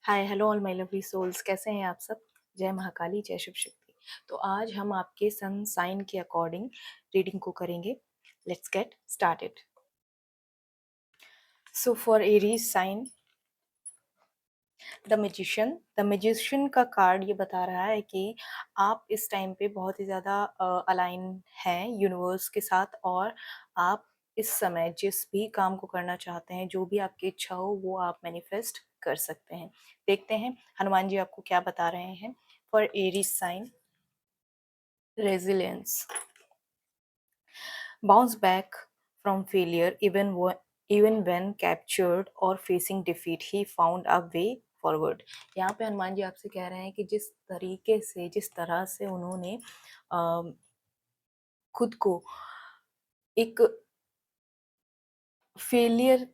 Hi hello all my lovely souls, कैसे हैं आप सब। जय महाकाली, जय शिव शक्ति। तो आज हम आपके सन साइन के अकॉर्डिंग रीडिंग को करेंगे। Let's get started. So for Aries sign, the magician का कार्ड ये बता रहा है कि आप इस टाइम पे बहुत ही ज़्यादा अलाइन हैं यूनिवर्स के साथ, और आप इस समय जिस भी काम को करना चाहते हैं, जो भी आपकी इच्छा हो, वो आप मैनिफेस्ट कर सकते हैं। देखते हैं हनुमान जी आपको क्या बता रहे हैं। For Aries sign, resilience, bounce back from failure, even when captured or facing defeat, he found a way forward। यहाँ पे हनुमान जी आपसे कह रहे हैं कि जिस तरीके से, जिस तरह से उन्होंने खुद को एक फेलियर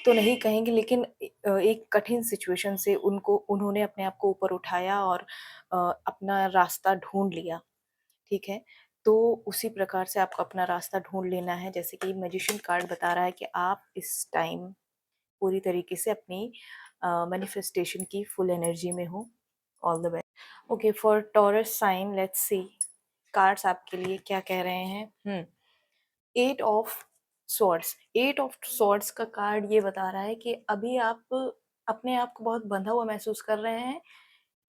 तो नहीं कहेंगे, लेकिन एक कठिन सिचुएशन से उन्होंने अपने आप को ऊपर उठाया और अपना रास्ता ढूंढ लिया। ठीक है, तो उसी प्रकार से आपको अपना रास्ता ढूंढ लेना है। जैसे कि मैजिशियन कार्ड बता रहा है कि आप इस टाइम पूरी तरीके से अपनी मैनिफेस्टेशन की फुल एनर्जी में हो। All the best. Okay, for Taurus sign, let's see cards आपके लिए क्या कह रहे हैं। एट ऑफ सॉर्ड्स का कार्ड ये बता रहा है कि अभी आप अपने आप को बहुत बंधा हुआ महसूस कर रहे हैं।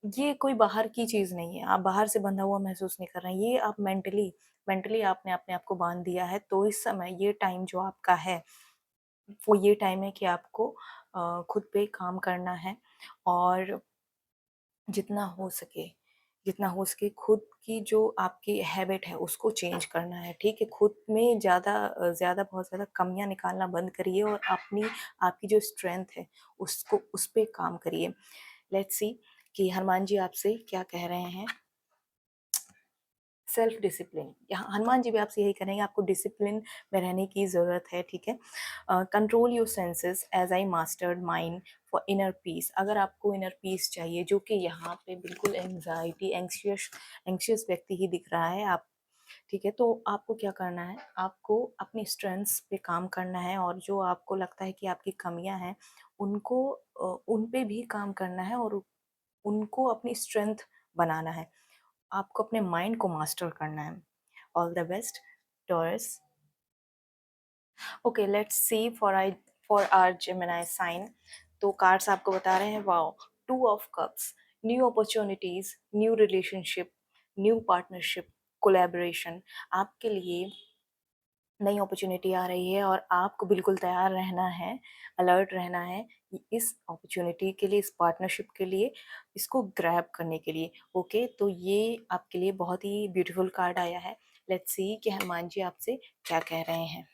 ये कोई बाहर की चीज नहीं है, आप बाहर से बंधा हुआ महसूस नहीं कर रहे हैं, ये आप मेंटली आपने अपने आप को बांध दिया है। तो इस समय ये टाइम जो आपका है, वो ये टाइम है कि आपको खुद पे काम करना है, और जितना हो सके खुद की जो आपकी हैबिट है उसको चेंज करना है। ठीक है, खुद में बहुत ज़्यादा कमियां निकालना बंद करिए, और आपकी जो स्ट्रेंथ है उसको उस पे काम करिए। लेट्स सी कि हनुमान जी आपसे क्या कह रहे हैं। सेल्फ डिसिप्लिन, यहाँ हनुमान जी भी आपसे यही करेंगे, आपको डिसिप्लिन में रहने की ज़रूरत है। ठीक है, control your senses as I mastered mind for inner peace. अगर आपको इनर पीस चाहिए, जो कि यहाँ पे बिल्कुल एंग्जाइटी एंक्शियस व्यक्ति ही दिख रहा है आप। ठीक है, तो आपको क्या करना है, आपको अपनी स्ट्रेंथ्स पे काम करना है, और जो आपको लगता है कि आपकी कमियां हैं उन पे भी काम करना है, और उनको अपनी स्ट्रेंथ बनाना है। आपको अपने माइंड को मास्टर करना है। All the best Taurus. Okay, let's see for our Gemini sign. तो कार्ड्स आपको बता रहे हैं, wow, 2 of cups, new opportunities, new relationship, new partnership, collaboration. आपके लिए नई अपॉर्चुनिटी आ रही है, और आपको बिल्कुल तैयार रहना है, अलर्ट रहना है इस अपॉर्चुनिटी के लिए, इस पार्टनरशिप के लिए, इसको ग्रैब करने के लिए। ओके, तो ये आपके लिए बहुत ही ब्यूटीफुल कार्ड आया है। लेट्स सी कि हनुमान जी आपसे क्या कह रहे हैं।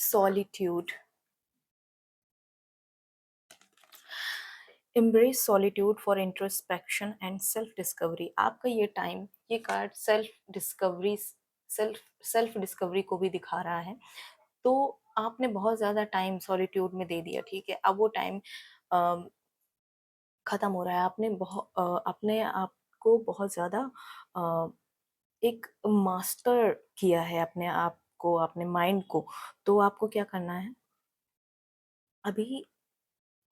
Solitude, embrace solitude for introspection and self discovery. आपका ये टाइम, ये कार्ड सेल्फ डिस्कवरी को भी दिखा रहा है। तो आपने बहुत ज़्यादा टाइम सॉलिट्यूड में दे दिया। ठीक है, अब वो टाइम ख़त्म हो रहा है। आपने अपने आप को बहुत ज़्यादा अ, एक मास्टर किया है, अपने आप को, अपने माइंड को। तो आपको क्या करना है, अभी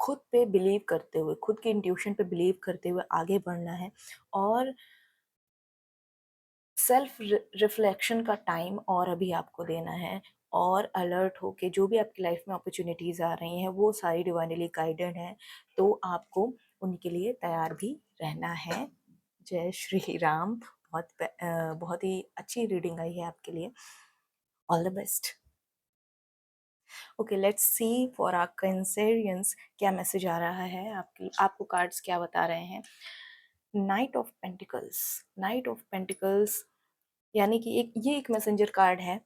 खुद पे बिलीव करते हुए, खुद के इंट्यूशन पे बिलीव करते हुए आगे बढ़ना है, और सेल्फ रिफ्लेक्शन का टाइम और अभी आपको देना है, और अलर्ट हो के जो भी आपकी लाइफ में अपॉर्चुनिटीज़ आ रही हैं वो सारी डिवाइनली गाइडेड हैं। तो आपको उनके लिए तैयार भी रहना है। जय श्री राम। बहुत ही अच्छी रीडिंग आई है आपके लिए। All the best. Okay, let's see for our Cancerians क्या मैसेज आ रहा है, आपको कार्ड्स क्या बता रहे हैं। नाइट ऑफ पेंटिकल्स यानी कि एक मैसेंजर कार्ड है,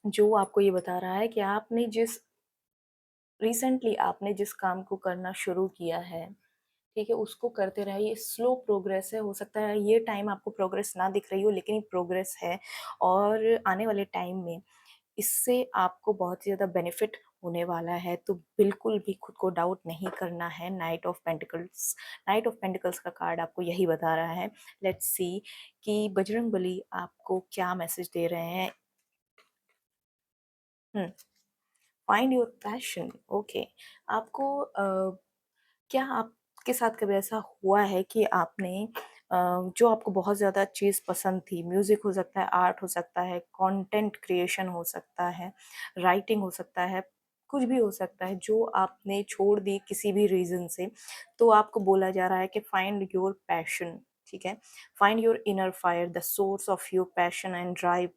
जो आपको ये बता रहा है कि आपने जिस काम को करना शुरू किया है, ठीक है, उसको करते रहिए। ये स्लो प्रोग्रेस है, हो सकता है ये टाइम आपको प्रोग्रेस ना दिख रही हो, लेकिन ये प्रोग्रेस है, और आने वाले टाइम में इससे आपको बहुत ही ज़्यादा बेनिफिट होने वाला है। तो बिल्कुल भी खुद को डाउट नहीं करना है। नाइट ऑफ पेंटिकल्स का कार्ड आपको यही बता रहा है। लेट्स सी कि बजरंग बली आपको क्या मैसेज दे रहे हैं। Find your passion. ओके, आपको क्या आपके साथ कभी ऐसा हुआ है कि आपने जो आपको बहुत ज़्यादा चीज़ पसंद थी, म्यूज़िक हो सकता है, आर्ट हो सकता है, कंटेंट क्रिएशन हो सकता है, राइटिंग हो सकता है, कुछ भी हो सकता है, जो आपने छोड़ दी किसी भी रीज़न से, तो आपको बोला जा रहा है कि फाइंड योर पैशन, ठीक है? Find your inner fire, the source of your passion and drive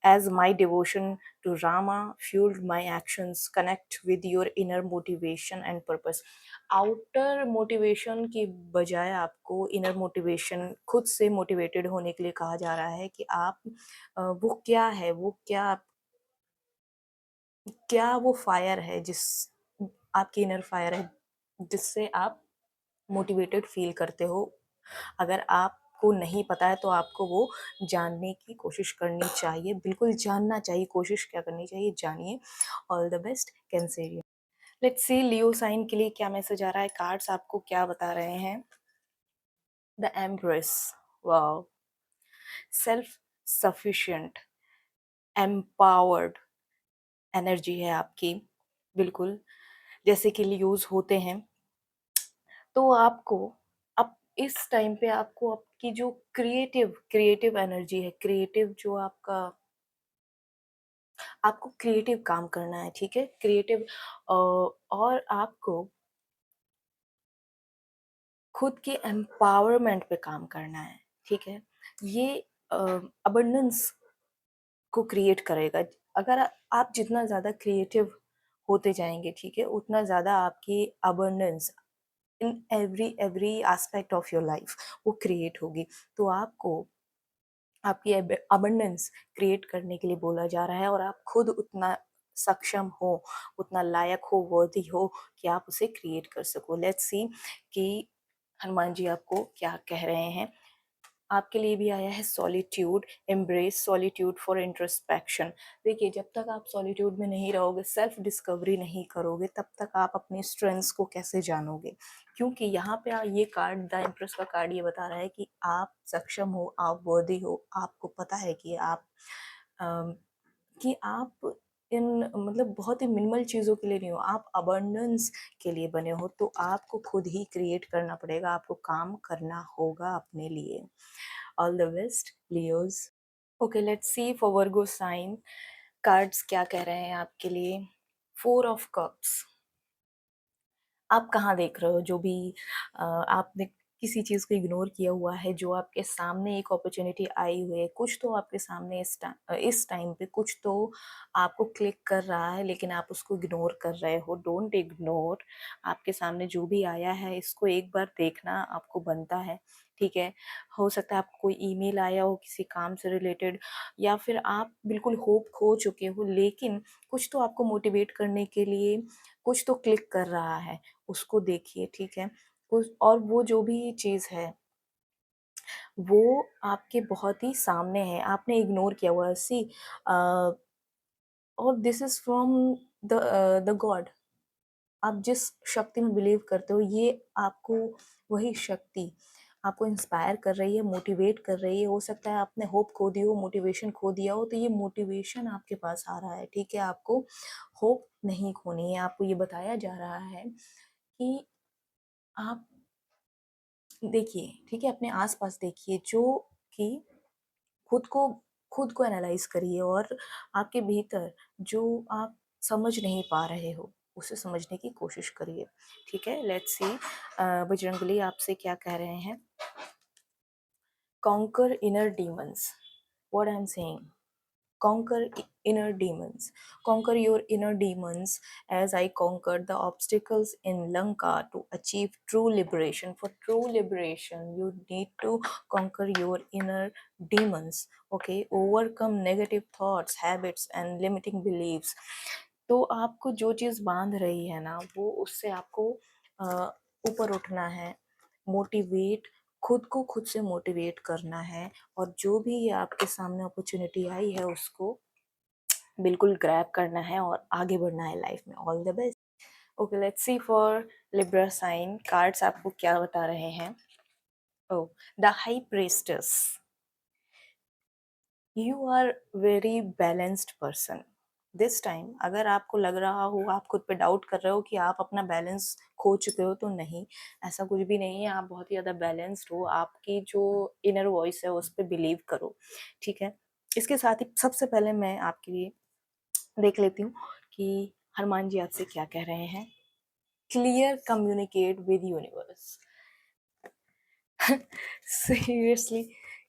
as my devotion to Rama fueled my actions. Connect with your inner motivation and purpose. Outer motivation की बजाय आपको inner motivation खुद से motivated होने के लिए कहा जा रहा है कि आप वो क्या है, वो क्या क्या वो फायर है जिस आपकी इनर फायर है जिससे आप मोटिवेटेड फील करते हो। अगर आपको नहीं पता है तो आपको वो जानने की कोशिश करनी चाहिए, बिल्कुल जानना चाहिए, कोशिश क्या करनी चाहिए, जानिए। All the best Cancerian. Let's see Leo sign के लिए क्या मैसेज आ रहा है, कार्ड्स आपको क्या बता रहे हैं। The empress, wow, self sufficient, empowered energy है आपकी, बिल्कुल जैसे कि लियोज होते हैं। तो आपको अब इस टाइम पे आपको आपकी जो क्रिएटिव क्रिएटिव एनर्जी है, क्रिएटिव जो आपका आपको क्रिएटिव काम करना है, ठीक है? क्रिएटिव और आपको खुद के एम्पावरमेंट पे काम करना है, ठीक है? ये अबंडेंस को क्रिएट करेगा। अगर आप जितना ज़्यादा क्रिएटिव होते जाएँगे, ठीक है? उतना ज़्यादा आपकी abundance in every every aspect of your life वो क्रिएट होगी। तो आपको आपकी अबंडेंस क्रिएट करने के लिए बोला जा रहा है और आप खुद उतना सक्षम हो, उतना लायक हो, वर्दी हो कि आप उसे क्रिएट कर सको। लेट्स सी कि हनुमान जी आपको क्या कह रहे हैं। आपके लिए भी आया है solitude, embrace solitude for introspection. देखिए, जब तक आप सॉलिट्यूड में नहीं रहोगे, सेल्फ डिस्कवरी नहीं करोगे, तब तक आप अपनी स्ट्रेंथ्स को कैसे जानोगे? क्योंकि यहाँ पे ये कार्ड, द एम्प्रेस का कार्ड ये बता रहा है कि आप सक्षम हो, आप वर्दी हो, आपको पता है कि अम, आप इन मतलब बहुत ही मिनिमल चीज़ों के लिए नहीं हो, आप अबंडेंस के लिए बने हो, तो आपको खुद ही क्रिएट करना पड़ेगा, आपको काम करना होगा अपने लिए। All the best Leos. Okay, let's see for Virgo sign, cards क्या कह रहे हैं आपके लिए। फोर ऑफ कप्स, आप कहाँ देख रहे हो जो भी आपने किसी चीज़ को इग्नोर किया हुआ है, जो आपके सामने एक अपॉर्चुनिटी आई हुई है, कुछ तो आपके सामने इस टाइम पे कुछ तो आपको क्लिक कर रहा है, लेकिन आप उसको इग्नोर कर रहे हो। डोंट इग्नोर, आपके सामने जो भी आया है इसको एक बार देखना आपको बनता है, ठीक है? हो सकता है आपको कोई ईमेल आया हो किसी काम से रिलेटेड, या फिर आप बिल्कुल होप खो चुके हो, लेकिन कुछ तो आपको मोटिवेट करने के लिए कुछ तो क्लिक कर रहा है, उसको देखिए, ठीक है? कुछ और वो जो भी चीज़ है, वो आपके बहुत ही सामने है, आपने इग्नोर किया हुआ है। सी और this is from the God. आप जिस शक्ति में बिलीव करते हो, ये आपको वही शक्ति आपको इंस्पायर कर रही है, मोटिवेट कर रही है। हो सकता है आपने होप खो दी हो, मोटिवेशन खो दिया हो, तो ये मोटिवेशन आपके पास आ रहा है, ठीक है? आपको होप नहीं खोनी है, आपको ये बताया जा रहा है कि आप देखिए, ठीक है? अपने आस-पास देखिए, जो कि खुद को खुद को एनालाइज़ करिए और आपके भीतर जो आप समझ नहीं पा रहे हो, उसे समझने की कोशिश करिए, ठीक है? लेट्स सी बजरंगबली आपसे क्या कह रहे हैं। Conquer inner demons, what I am saying, conquer inner demons, conquer your inner demons as I conquered the obstacles in Lanka to achieve true liberation. For true liberation you need to conquer your inner demons, okay? Overcome negative thoughts, habits and limiting beliefs. तो आपको जो चीज़ बांध रही है ना, वो उससे आपको ऊपर उठना है, मोटिवेट खुद को खुद से मोटिवेट करना है, और जो भी आपके सामने अपॉर्चुनिटी आई है उसको बिल्कुल ग्रैब करना है और आगे बढ़ना है लाइफ में। All the best. Okay, let's see for Libra sign, cards आपको क्या बता रहे हैं। Oh, the high priestess, you are very balanced person, this time अगर आपको लग रहा हो, आप खुद पे डाउट कर रहे हो कि आप अपना बैलेंस खो चुके हो, तो नहीं, ऐसा कुछ भी नहीं है। आप बहुत ही ज़्यादा बैलेंस्ड हो। आपकी जो इनर वॉइस है उस पे बिलीव करो, ठीक है? इसके साथ ही सबसे पहले मैं आपके लिए देख लेती हूँ कि हनुमान जी आपसे क्या कह रहे हैं। Clear communicate with universe. Seriously,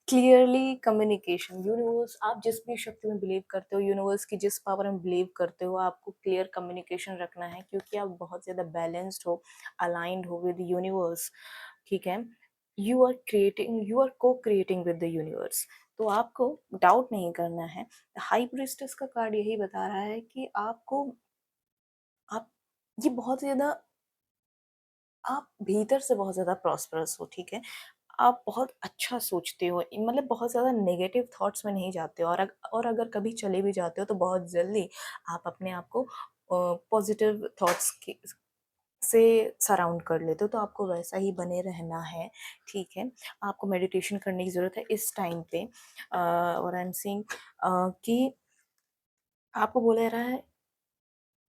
clearly communication. Universe, आप जिस भी शक्ति में बिलीव करते हो, यूनिवर्स की जिस पावर में बिलीव करते हो, आपको क्लियर कम्युनिकेशन रखना है, क्योंकि आप बहुत ज़्यादा बैलेंस्ड हो, अलाइंड हो विद यूनिवर्स, ठीक है? यू आर को क्रिएटिंग विद द यूनिवर्स। तो आपको डाउट नहीं करना है। हाई प्रीस्टेस का कार्ड यही बता रहा है कि आपको, आप ये बहुत ज़्यादा, आप भीतर से बहुत ज़्यादा प्रॉस्परस हो, ठीक है? आप बहुत अच्छा सोचते हो, मतलब बहुत ज़्यादा नेगेटिव थॉट्स में नहीं जाते हो, और अगर कभी चले भी जाते हो तो बहुत जल्दी आप अपने आप को पॉजिटिव थॉट्स के से सराउंड कर लेते हो। तो आपको वैसा ही बने रहना है, ठीक है? आपको मेडिटेशन करने की ज़रूरत है इस टाइम पे। और आई एम सेइंग कि आपको बोला जा रहा है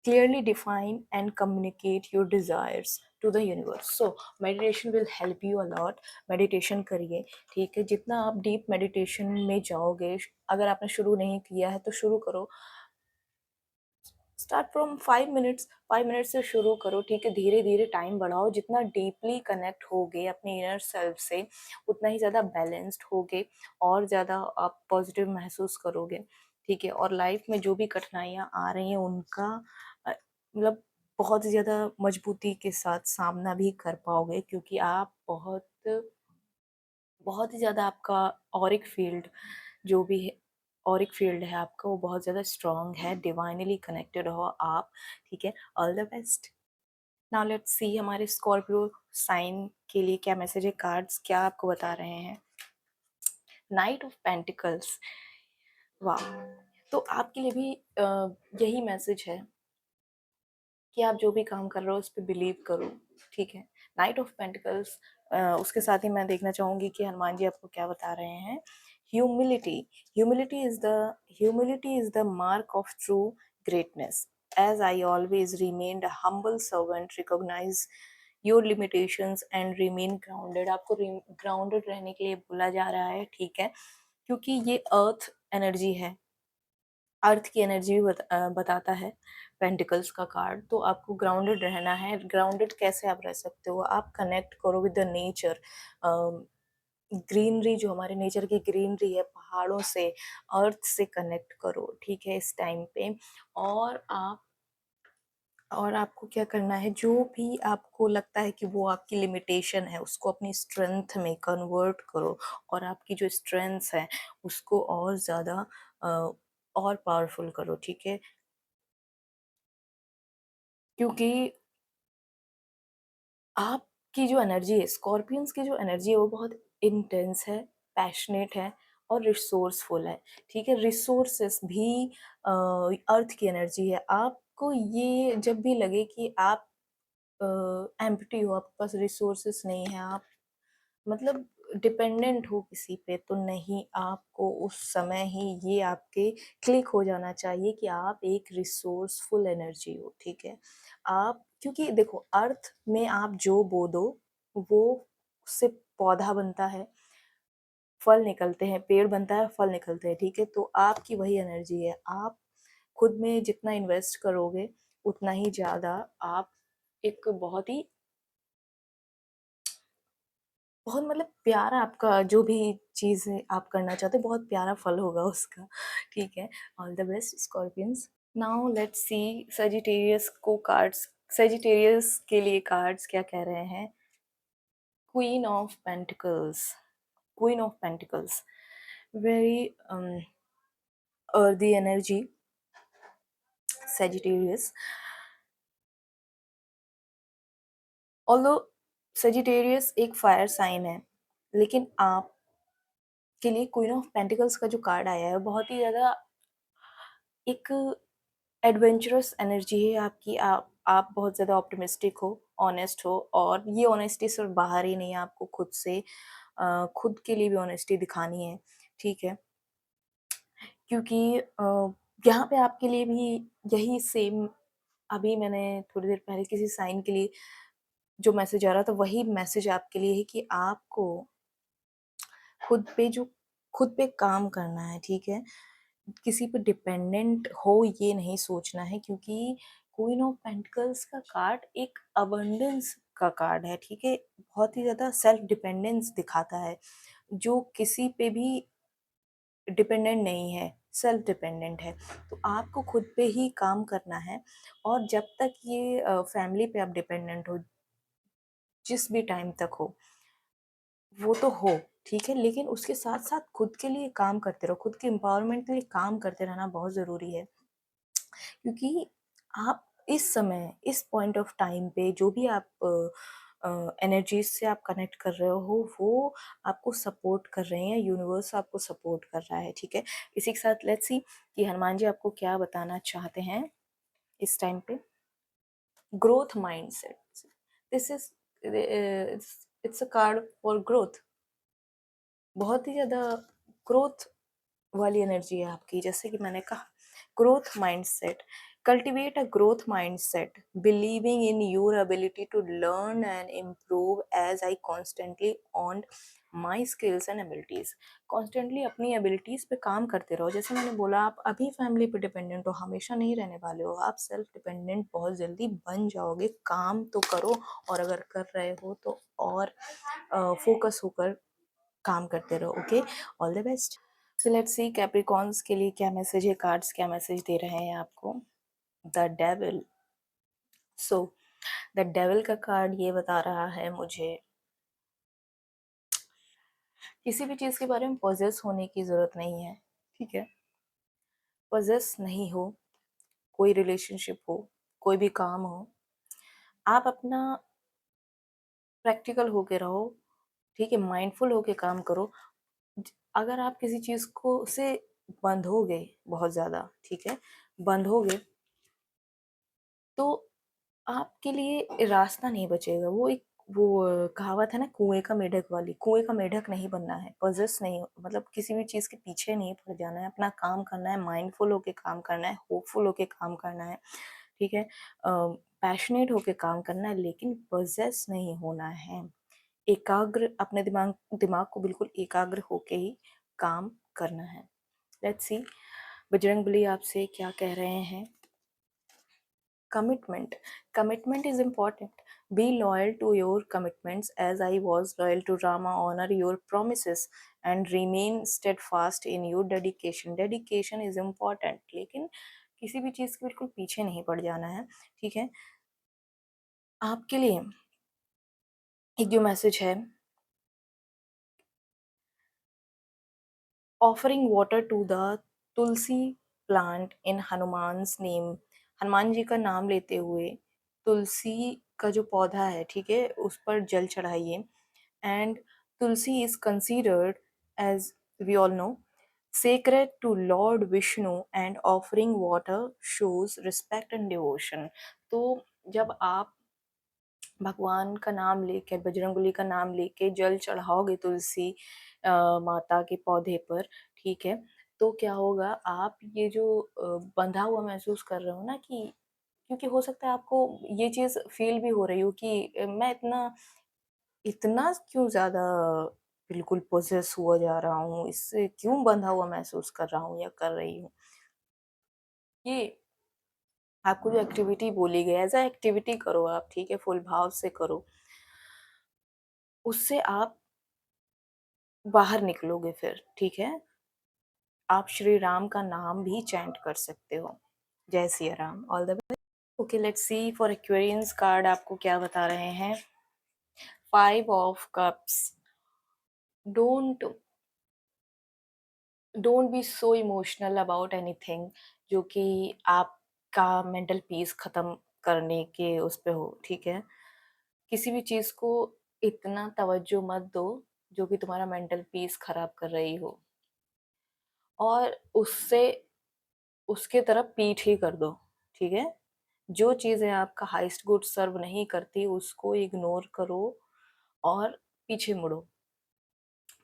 clearly define and communicate your desires to the universe. So meditation will help you a lot. meditation करिए, ठीक है? जितना आप डीप मेडिटेशन में जाओगे, अगर आपने शुरू नहीं किया है तो शुरू करो। स्टार्ट फ्रॉम 5 मिनट्स, 5 मिनट से शुरू करो, ठीक है? धीरे धीरे टाइम बढ़ाओ। जितना डीपली कनेक्ट होगे अपने इनर सेल्फ से, उतना ही ज़्यादा बैलेंस्ड होगे, और ज़्यादा आप पॉजिटिव महसूस करोगे, ठीक है? और लाइफ में जो भी कठिनाइयाँ आ रही हैं उनका मतलब बहुत ज़्यादा मजबूती के साथ सामना भी कर पाओगे, क्योंकि आप बहुत बहुत ही ज़्यादा, आपका ऑरिक फील्ड जो भी है, ऑरिक फील्ड है आपका, वो बहुत ज़्यादा स्ट्रॉन्ग है। डिवाइनली कनेक्टेड हो आप, ठीक है? All the best. Now let's सी हमारे स्कॉर्पियो साइन के लिए क्या मैसेज है, कार्ड्स क्या आपको बता रहे हैं। नाइट ऑफ पेंटिकल्स, वाह! तो आपके लिए भी यही मैसेज है कि आप जो भी काम कर रहे हो उस पे बिलीव करो, ठीक है? नाइट ऑफ पेंटिकल्स, उसके साथ ही मैं देखना चाहूँगी कि हनुमान जी आपको क्या बता रहे हैं। Humility, humility is the humility is the mark of true greatness. As I always remained a humble servant, recognise your limitations and remain grounded. आपको ग्राउंडेड रहने के लिए बोला जा रहा है, ठीक है? क्योंकि ये अर्थ एनर्जी है, अर्थ की एनर्जी भी बताता है पेंटिकल्स का कार्ड। तो आपको ग्राउंडेड रहना है। ग्राउंडेड कैसे आप रह सकते हो? आप कनेक्ट करो विद द नेचर, ग्रीनरी, जो हमारे नेचर की ग्रीनरी है, पहाड़ों से, अर्थ से कनेक्ट करो, ठीक है, इस टाइम पे। और आप, और आपको क्या करना है, जो भी आपको लगता है कि वो आपकी लिमिटेशन है, उसको अपनी स्ट्रेंथ में कन्वर्ट करो, और आपकी जो स्ट्रेंथ्स है उसको और ज़्यादा और पावरफुल करो, ठीक है? क्योंकि आपकी जो एनर्जी है, स्कॉर्पियंस की जो एनर्जी है, वो बहुत इंटेंस है, पैशनेट है, और रिसोर्सफुल है, ठीक है? रिसोर्सेस भी अर्थ की एनर्जी है। आपको ये जब भी लगे कि आप एम्प्टी हो, आपके पास रिसोर्सेस नहीं है, आप मतलब डिपेंडेंट हो किसी पे, तो नहीं, आपको उस समय ही ये आपके क्लिक हो जाना चाहिए कि आप एक रिसोर्सफुल एनर्जी हो, ठीक है? आप, क्योंकि देखो, अर्थ में आप जो बो दो, वो उससे पौधा बनता है, फल निकलते हैं, पेड़ बनता है, फल निकलते हैं, ठीक है? तो आपकी वही एनर्जी है। आप खुद में जितना इन्वेस्ट करोगे, उतना ही ज़्यादा आप एक बहुत ही, बहुत मतलब प्यारा, आपका जो भी चीज़ आप करना चाहते हो, बहुत प्यारा फल होगा उसका, ठीक है? All the best Scorpions. Now let's see Sagittarius को कार्ड्स, सजिटेरियस के लिए कार्ड्स क्या कह रहे हैं। Queen of pentacles, queen of pentacles, very earthy energy, Sagittarius. Although Sagittarius एक फायर साइन है, लेकिन आप के लिए क्वीन ऑफ पेंटिकल्स का जो कार्ड आया है, बहुत ही ज़्यादा एक एडवेंचरस एनर्जी है आपकी। आप बहुत ज़्यादा ऑप्टिमिस्टिक हो, ऑनेस्ट हो, और ये ऑनेस्टी सिर्फ बाहर ही नहीं है, आपको खुद से खुद के लिए भी ऑनेस्टी दिखानी है, ठीक है? क्योंकि यहाँ पे आपके लिए भी यही सेम, अभी मैंने थोड़ी देर पहले किसी साइन के लिए जो मैसेज आ रहा था, वही मैसेज आपके लिए है कि आपको खुद पे काम करना है, ठीक है? किसी पे डिपेंडेंट हो ये नहीं सोचना है, क्योंकि क्वीन ऑफ पेंटिकल्स का कार्ड एक अबंडेंस का कार्ड है, ठीक है? बहुत ही ज़्यादा सेल्फ डिपेंडेंस दिखाता है, जो किसी पे भी डिपेंडेंट नहीं है, सेल्फ डिपेंडेंट है। तो आपको खुद पे ही काम करना है, और जब तक ये फैमिली पे आप डिपेंडेंट हो, जिस भी टाइम तक हो, वो तो हो, ठीक है? लेकिन उसके साथ-साथ खुद के लिए काम करते रहो, खुद के एम्पावरमेंट के लिए काम करते रहना बहुत ज़रूरी है। क्योंकि आप इस समय, इस पॉइंट ऑफ टाइम पे जो भी आप एनर्जीज़ से आप कनेक्ट कर रहे हो, वो आपको सपोर्ट कर रहे हैं, यूनिवर्स आपको सपोर्ट कर रहा है, ठीक है? इसी के साथ लेट्स सी कि हनुमान जी आपको क्या बताना चाहते हैं इस टाइम पे। Growth mindset, this is it's a card for growth. बहुत ही ज़्यादा ग्रोथ वाली एनर्जी है आपकी, जैसे कि मैंने कहा, growth mindset. Cultivate a growth mindset, believing in your ability to learn and improve as I constantly on my skills and abilities. Constantly अपनी एबिलिटीज़ पे काम करते रहो। जैसे मैंने बोला, आप अभी फैमिली पे डिपेंडेंट हो, हमेशा नहीं रहने वाले हो, आप सेल्फ डिपेंडेंट बहुत जल्दी बन जाओगे। काम तो करो, और अगर कर रहे हो तो और फोकस होकर काम करते रहो। Okay, all the best. So let's see Capricorns के लिए क्या मैसेज है, कार्ड्स क्या मैसेज दे रहे हैं आपको। The devil. So the devil का कार्ड ये बता रहा है मुझे, किसी भी चीज़ के बारे में पॉजेस होने की ज़रूरत नहीं है, ठीक है? पॉजेस नहीं हो, कोई रिलेशनशिप हो, कोई भी काम हो, आप अपना प्रैक्टिकल होके रहो, ठीक है? माइंडफुल होके काम करो। अगर आप किसी चीज़ को से बंधोगे बहुत ज़्यादा, ठीक है? बंधोगे तो आपके लिए रास्ता नहीं बचेगा। वो एक वो कहावत है ना, कुएँ का मेढक वाली, कुएँ का मेढक नहीं बनना है, पॉसेस नहीं, मतलब किसी भी चीज़ के पीछे नहीं पड़ जाना है, अपना काम करना है, माइंडफुल होके काम करना है, होपफुल होके काम करना है, ठीक है? पैशनेट होके काम करना है, लेकिन पॉसेस नहीं होना है। एकाग्र, अपने दिमाग दिमाग को बिल्कुल एकाग्र होके ही काम करना है। लेट्स सी बजरंगबली आपसे क्या कह रहे हैं। Commitment. Commitment is important. Be loyal to your commitments as I was loyal to Rama. Honor your promises and remain steadfast in your dedication. Dedication is important. लेकिन किसी भी चीज़ के बिल्कुल पीछे नहीं पड़ जाना है, ठीक है? आपके लिए एक जो मैसेज है, offering water to the tulsi plant in Hanuman's name. Hanuman ji का नाम लेते हुए तुलसी का जो पौधा है, ठीक है, उस पर जल चढ़ाइए। And tulsi is considered as we all know sacred to Lord Vishnu and offering water shows respect and devotion। तो जब आप भगवान का नाम लेकर, बजरंगबली का नाम लेके जल चढ़ाओगे तुलसी माता के पौधे पर, ठीक है, तो क्या होगा, आप ये जो बंधा हुआ महसूस कर रहे हो ना, कि क्योंकि हो सकता है आपको ये चीज़ फील भी हो रही हो कि मैं इतना इतना क्यों ज़्यादा बिल्कुल पोजेस हुआ जा रहा हूँ, इससे क्यों बंधा हुआ महसूस कर रहा हूँ या कर रही हूँ। ये आपको जो एक्टिविटी बोली गई, एज अ एक्टिविटी करो आप, ठीक है, फुल भाव से करो, उससे आप बाहर निकलोगे फिर, ठीक है? आप श्री राम का नाम भी चैंट कर सकते हो। जय Siya Ram, all the best. Okay, let's see for Aquarians card आपको क्या बता रहे हैं। 5 of cups. Don't don't be so emotional about anything जो कि आपका मेंटल पीस खत्म करने के उस पे हो, ठीक है? किसी भी चीज़ को इतना तवज्जो मत दो जो कि तुम्हारा मेंटल पीस खराब कर रही हो, और उससे उसके तरफ पीठ ही कर दो, ठीक है? जो चीज़ें आपका हाईएस्ट गुड सर्व नहीं करती, उसको इग्नोर करो और पीछे मुड़ो।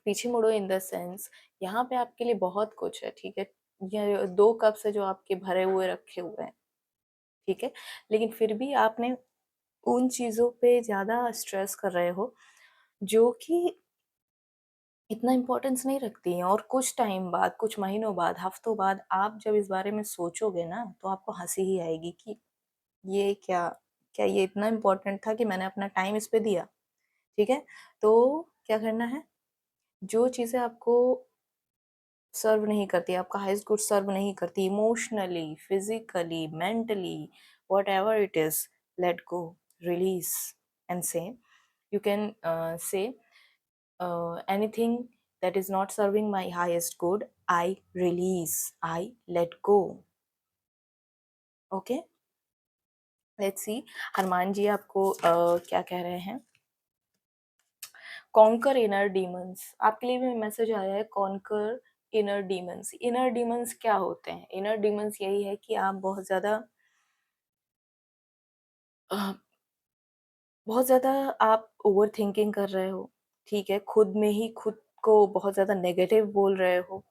पीछे मुड़ो इन द सेंस, यहाँ पे आपके लिए बहुत कुछ है, ठीक है? ये 2 कप्स है जो आपके भरे हुए रखे हुए हैं, ठीक है? लेकिन फिर भी आपने उन चीज़ों पे ज़्यादा स्ट्रेस कर रहे हो, जो कि इतना इम्पोर्टेंस नहीं रखती हैं, और कुछ टाइम बाद, कुछ महीनों बाद, हफ्तों बाद आप जब इस बारे में सोचोगे ना, तो आपको हँसी ही आएगी कि ये क्या क्या ये इतना इम्पोर्टेंट था कि मैंने अपना टाइम इस पे दिया, ठीक है? तो क्या करना है, जो चीज़ें आपको सर्व नहीं करती, आपका हाईएस्ट गुड सर्व नहीं करती emotionally, physically, mentally, whatever it is, let go, release and से you can say anything that is not serving my highest good, I release, I let go. Okay, let's see. Hanuman ji आपको क्या कह रहे हैं? Conquer inner demons, आपके लिए भी message आया है, conquer inner demons. Inner demons क्या होते हैं? इनर डीमंस यही है कि आप बहुत ज़्यादा आप ओवर थिंकिंग कर रहे हो, ठीक है? खुद में ही खुद को बहुत ज़्यादा नेगेटिव बोल रहे हो।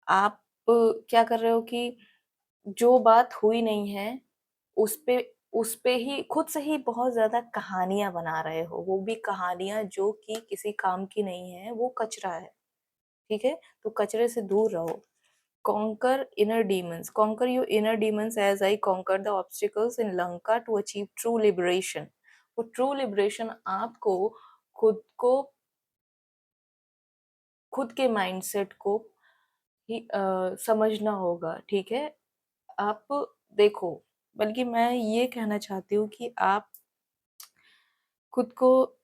आप क्या कर रहे हो कि जो बात हुई नहीं है, उस पे ही खुद से ही बहुत ज़्यादा कहानियाँ बना रहे हो, वो भी कहानियाँ जो कि किसी काम की नहीं है, वो कचरा है, ठीक है? तो कचरे से दूर रहो। Conquer inner demons. Conquer your inner demons as I conquered the obstacles in Lanka to achieve true liberation. वो ट्रू लिबरेशन आपको खुद को, खुद के माइंडसेट को ही समझना होगा, ठीक है? आप देखो, बल्कि मैं ये कहना चाहती हूँ कि आप खुद को,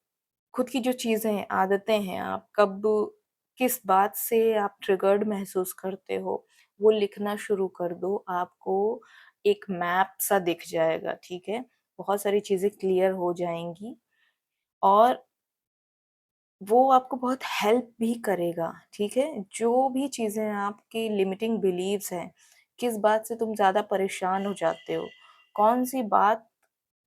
खुद की जो चीज़ें हैं, आदतें हैं, आप कब किस बात से आप ट्रिगर्ड महसूस करते हो, वो लिखना शुरू कर दो। आपको एक मैप सा दिख जाएगा, ठीक है? बहुत सारी चीज़ें क्लियर हो जाएँगी, और वो आपको बहुत हेल्प भी करेगा, ठीक है? जो भी चीज़ें आपकी लिमिटिंग बिलीव्स हैं, किस बात से तुम ज़्यादा परेशान हो जाते हो, कौन-सी बात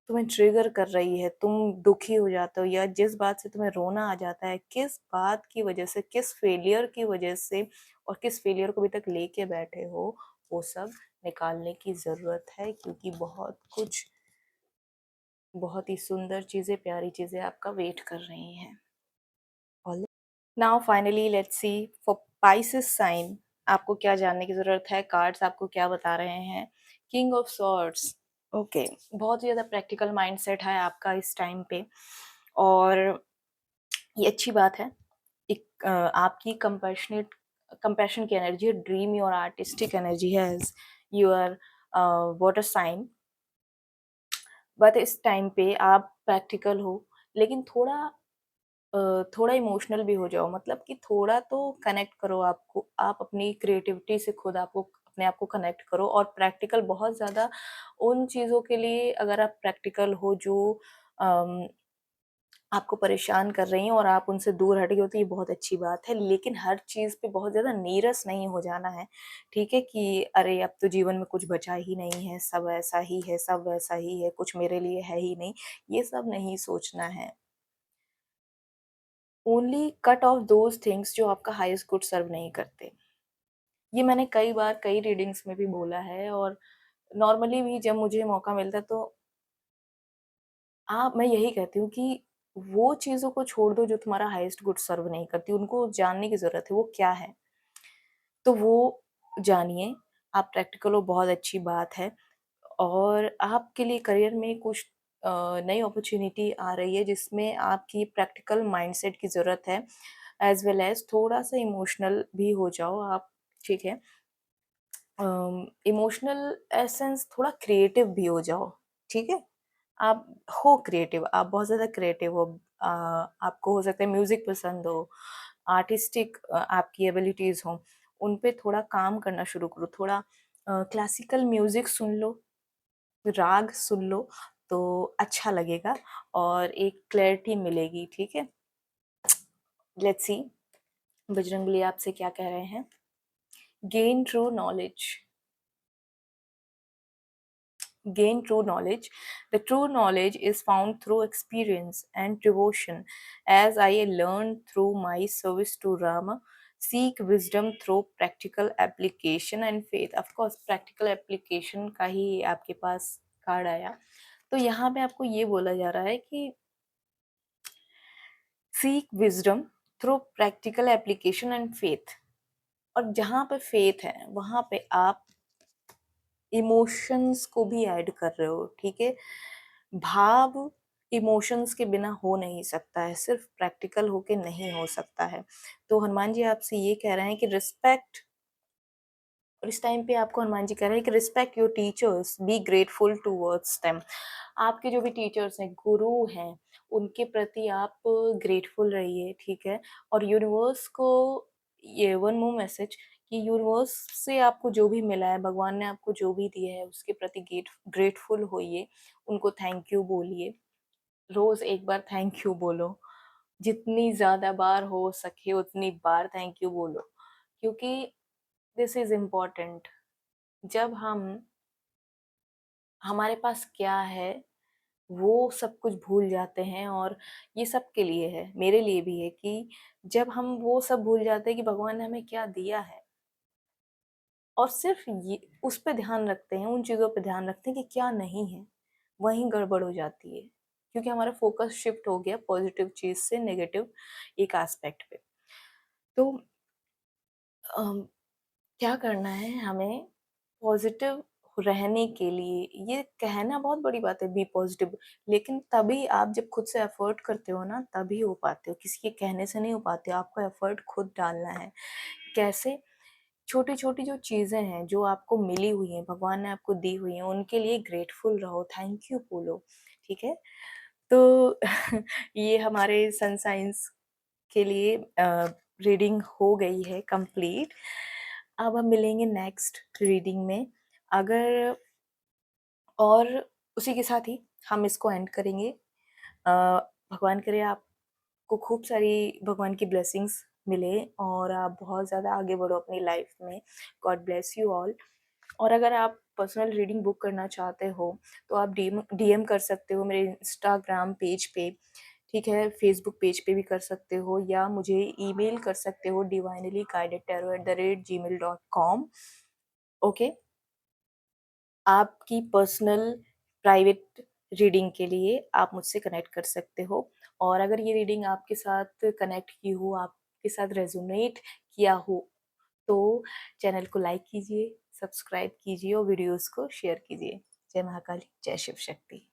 तुम्हें ट्रिगर कर रही है, तुम दुखी हो जाते हो, या जिस बात से तुम्हें रोना आ जाता है, किस बात की वजह से, किस फेलियर की वजह से, और किस फेलियर को अभी तक लेके बैठे हो, वो सब निकालने की ज़रूरत है, क्योंकि बहुत कुछ, बहुत ही सुंदर चीज़ें, प्यारी चीज़ें आपका वेट कर रही हैं। Now finally let's see for Pisces sign, आपको क्या जानने की ज़रूरत है? कार्ड्स आपको क्या बता रहे हैं? किंग ऑफ सॉर्ड्स, ओके, बहुत ही ज़्यादा प्रैक्टिकल माइंडसेट है आपका इस टाइम पे, और ये अच्छी बात है। एक आपकी कंपैशन की एनर्जी, ड्रीमी और आर्टिस्टिक एनर्जी है as your water sign, but this time पे आप प्रैक्टिकल हो, लेकिन थोड़ा इमोशनल भी हो जाओ, मतलब कि थोड़ा तो कनेक्ट करो आपको, आप अपनी क्रिएटिविटी से खुद आपको, अपने आप को कनेक्ट करो, और प्रैक्टिकल बहुत ज़्यादा उन चीज़ों के लिए अगर आप प्रैक्टिकल हो जो अम, आपको परेशान कर रही हैं और आप उनसे दूर हट गए हो, तो ये बहुत अच्छी बात है। लेकिन हर चीज़ पे बहुत ज़्यादा नीरस नहीं हो जाना है, ठीक है? कि अरे अब तो जीवन में कुछ बचा ही नहीं है, सब ऐसा ही है, सब वैसा ही है, कुछ मेरे लिए है ही नहीं, ये सब नहीं सोचना है। Only cut off those things जो आपका हाईएस्ट गुड सर्व नहीं करते। ये मैंने कई बार कई रीडिंग्स में भी बोला है, और नॉर्मली भी जब मुझे मौका मिलता है तो मैं यही कहती हूँ कि वो चीज़ों को छोड़ दो जो तुम्हारा हाईएस्ट गुड सर्व नहीं करती, उनको जानने की ज़रूरत है, वो क्या है? तो वो जानिए, आप प्रैक्टिकल हो, बहुत अच्छी बात है, और आपके लिए करियर में कुछ नई अपॉर्च्युनिटी आ रही है जिसमें आपकी प्रैक्टिकल माइंडसेट की ज़रूरत है, एज़ वेल एज़ थोड़ा-सा इमोशनल भी हो जाओ आप, ठीक है? इमोशनल एसेंस थोड़ा क्रिएटिव भी हो जाओ, ठीक है? आप हो क्रिएटिव, आप बहुत ज़्यादा क्रिएटिव हो, आपको हो सकता है म्यूज़िक पसंद हो, आर्टिस्टिक आपकी एबिलिटीज़ हों, उन पे थोड़ा काम करना शुरू करो, थोड़ा क्लासिकल म्यूज़िक सुन लो, राग सुन लो, तो अच्छा लगेगा और एक क्लैरिटी मिलेगी, ठीक है? लेट्स सी बजरंगबली आपसे क्या कह रहे हैं? Gain true knowledge, gain true knowledge. The true knowledge is found through experience and devotion, as I learned through my service to Rama. Seek wisdom through practical application and faith. Of course practical application का ही आपके पास card आया। तो यहाँ पे आपको ये बोला जा रहा है कि seek wisdom through practical application and faith. और जहाँ पे फेथ है वहां पे आप इमोशंस को भी ऐड कर रहे हो, ठीक है। भाव इमोशंस के बिना हो नहीं सकता है, सिर्फ प्रैक्टिकल होके नहीं हो सकता है। तो हनुमान जी आपसे ये कह रहे हैं कि रिस्पेक्ट, और इस टाइम पे आपको हनुमान जी कह रहे हैं कि respect your teachers, be grateful towards them. आपके जो भी टीचर्स हैं, गुरु हैं, उनके प्रति आप ग्रेटफुल रहिए, ठीक है। और यूनिवर्स को ये वन मोर मैसेज कि यूनिवर्स से आपको जो भी मिला है, भगवान ने आपको जो भी दिया है, उसके प्रति ग्रेटफुल होइए, उनको थैंक यू बोलिए। रोज एक बार थैंक यू बोलो, जितनी ज्यादा बार हो सके उतनी बार थैंक यू बोलो, क्योंकि दिस इज इम्पोर्टेंट। जब हम हमारे पास क्या है वो सब कुछ भूल जाते हैं, और ये सब के लिए है, मेरे लिए भी है, कि जब हम वो सब भूल जाते हैं कि भगवान ने हमें क्या दिया है, और सिर्फ ये उस पे ध्यान रखते हैं, उन चीजों पे ध्यान रखते हैं कि क्या नहीं है, वहीं गड़बड़ हो जाती है, क्योंकि हमारा फोकस शिफ्ट हो गया पॉजिटिव चीज से नेगेटिव एक एस्पेक्ट पे। तो अम, क्या करना है हमें पॉजिटिव रहने के लिए? ये कहना बहुत बड़ी बात है, बी पॉजिटिव, लेकिन तभी आप जब खुद से एफर्ट करते हो ना, तभी हो पाते हो, किसी के कहने से नहीं हो पाते, आपको एफर्ट खुद डालना है। कैसे? छोटी छोटी जो चीजें हैं जो आपको मिली हुई हैं, भगवान ने आपको दी हुई हैं, उनके लिए ग्रेटफुल रहो, थैंक यू बोलो, ठीक है। तो ये हमारे सन साइंस के लिए रीडिंग हो गई है कंप्लीट। अब हम मिलेंगे नेक्स्ट रीडिंग में। अगर और उसी के साथ ही हम इसको एंड करेंगे। अ, भगवान करे आपको खूब सारी भगवान की ब्लेसिंग्स मिले और आप बहुत ज़्यादा आगे बढ़ो अपनी लाइफ में। God bless you all. और अगर आप पर्सनल रीडिंग बुक करना चाहते हो तो आप डीएम कर सकते हो मेरे इंस्टाग्राम पेज पे, ठीक है, फेसबुक पेज पे भी कर सकते हो, या मुझे ईमेल कर सकते हो divinelyguidedtarot@gmail.com। ओके, आपकी पर्सनल प्राइवेट रीडिंग के लिए आप मुझसे कनेक्ट कर सकते हो। और अगर ये रीडिंग आपके साथ कनेक्ट की हो, आपके साथ रेजोनेट किया हो, तो चैनल को लाइक कीजिए, सब्सक्राइब कीजिए और वीडियोस को शेयर कीजिए। जय महाकाली, जय शिव शक्ति।